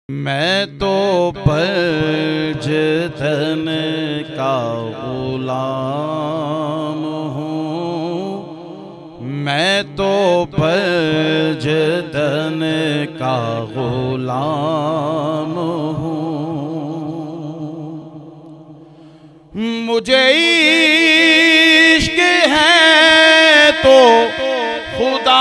मैं तो पंजतन का गुलाम हूँ। मैं तो पंजतन का गुलाम हूँ। मुझे इश्क है तो खुदा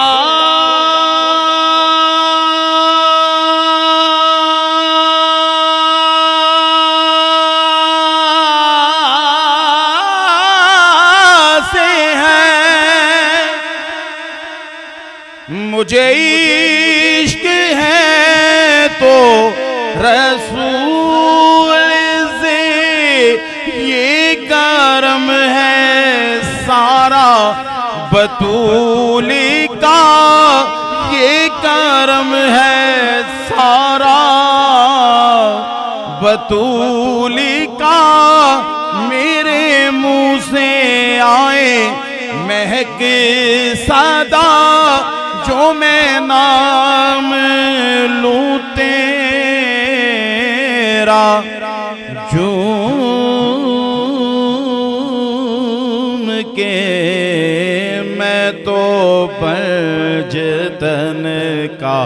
मुझे इश्क है तो रसूल से ये करम है सारा बतूली का, ये करम है सारा बतूली का। मेरे मुंह से आए महक सदा जो मैं नाम लूं तेरा, झूम के मैं तो पंजतन का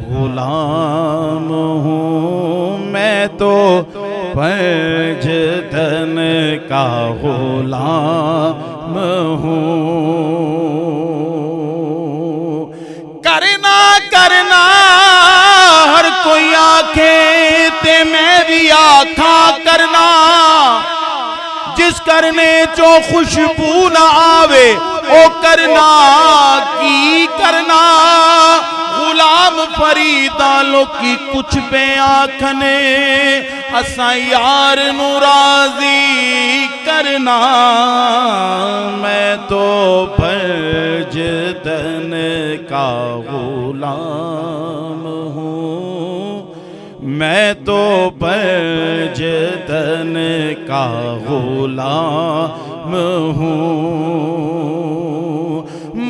गुलाम हूँ। मैं तो पंजतन का गुलाम हूँ। करना करना हर कोई आखे ते मैं भी आखा करना, जिस करने जो खुशबू न आवे ओ करना की करना। गुलाम फरीदा लोकी कुछ पे आखने असा यार नू राजी करना। मैं तो पंजतन का गुलाम हूँ। मैं तो पंजतन का गुलाम हूँ।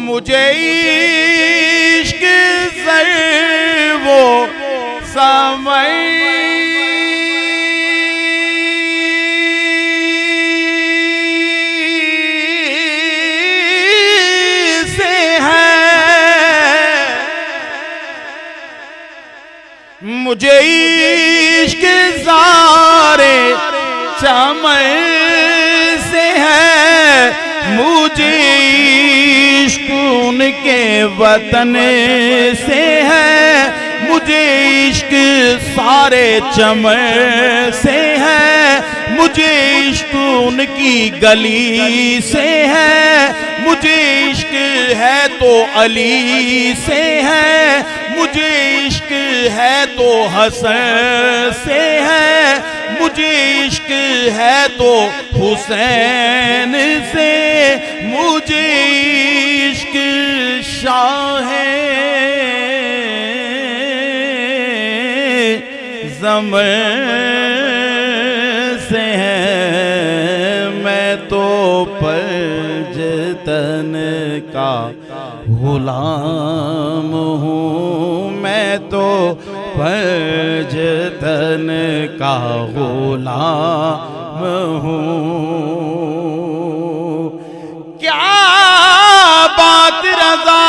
मुझे इश्क से वो समय मुझे इश्क सारे समय से है। मुझे इश्क उनके वतन से है। मुझे इश्क सारे चमन से है। मुझे इश्क उनकी गली से है। मुझे इश्क है तो अली से है। मुझे इश्क है तो हसन से है। मुझे इश्क है तो हुसैन से। मुझे इश्क शाह ज़मन से है। मैं तो पंजतन का गुलाम हूँ। मैं तो पंजतन का गुलाम हूँ। क्या बात रज़ा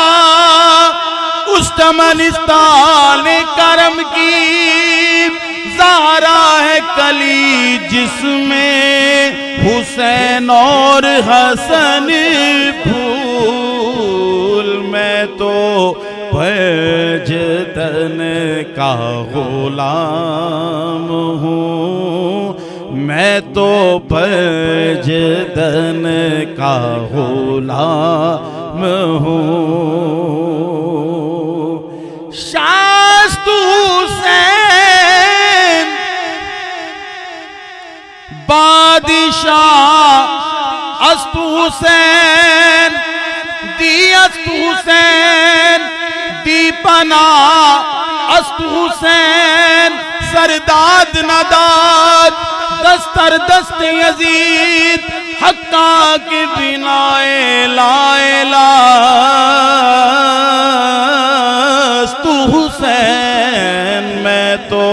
उस चमनिस्तान करम की, ज़हरा है कली जिसमें हुसैन और हसन फूल। मैं तो पंजतन का गुलाम हूँ। मैं तो पंजतन का गुलाम हूँ। शास्तु हुसैन बादशाह अस्तु हुसैन दी अस्तु हुसैन दीपना अस्तु हुसैन सरदाद नदाद दस्तर दस्त यजीद हक्का के बिनाए लाए लास्तु हुसैन। मैं तो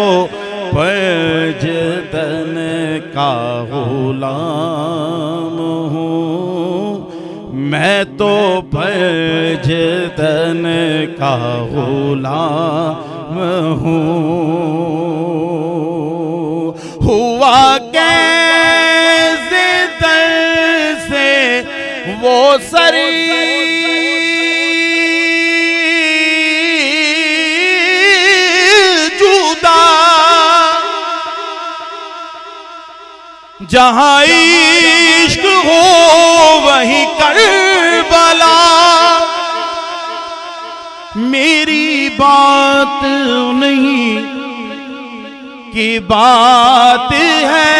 का गुलाम हूँ, मैं तो पंजतन का गुलाम हूँ। हुआ कैसे दर से वो सरी जुदा, जहां इश्क हो वहीं करबला। मेरी बात नहीं की बात है,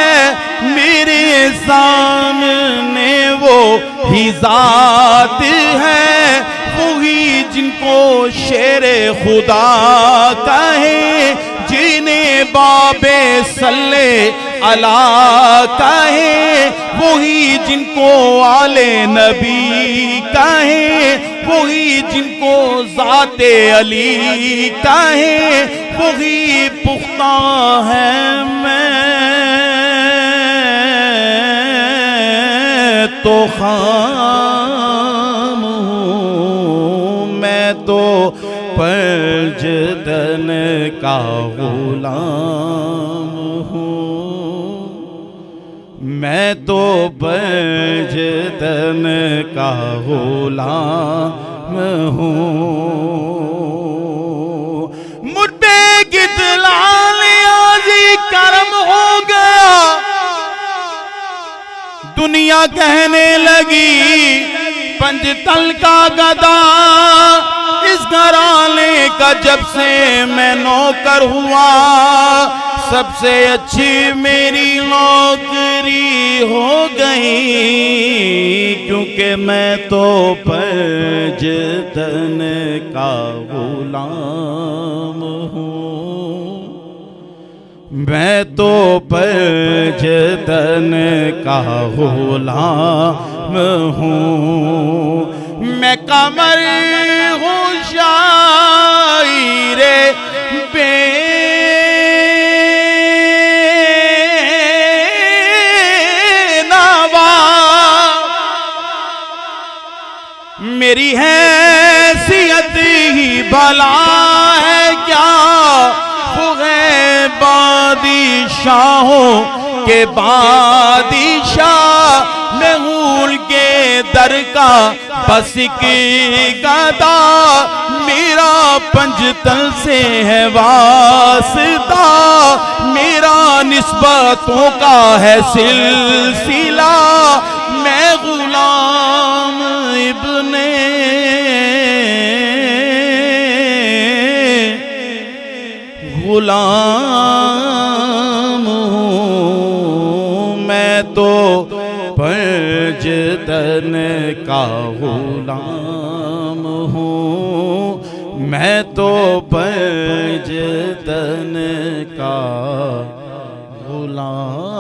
मेरे सामने वो ही जात है, वही जिनको शेरे खुदा कहे, जिन्हें बाबे सल्ले अला कहे, वही जिनको आले नबी कहे, वही जिनको ज़ाते अली कहे, वही पुख्ता है। मैं तो खाम हूँ, मैं तो पंजतन का गुलाम हूँ, मैं तो पंजतन का गुलाम हूँ। मुझ पे कितना जी कर्म हो गया, दुनिया कहने लगी पंजतन का गदा। इस घराने का जब से मैं नौकर हुआ, सबसे अच्छी मेरी नौकरी हो गई, क्योंकि मैं तो पंजतन का गुलाम हूँ, मैं तो पंजतन का गुलाम हूँ। मैं कमर हूँ शायरे बेनवा, मेरी हैसियत ही भला है क्या, वो है बादशाहों के बादशाह, मैं हूँ के दर का बस एक गदा, मेरा पंजतन से है वास्ता, मेरा निस्बतों का है सिलसिला, मैं गुलाम इब्ने गुलाम हूँ, मैं तो पंजतन का गुलाम हूँ, मैं तो पंजतन का गुलाम।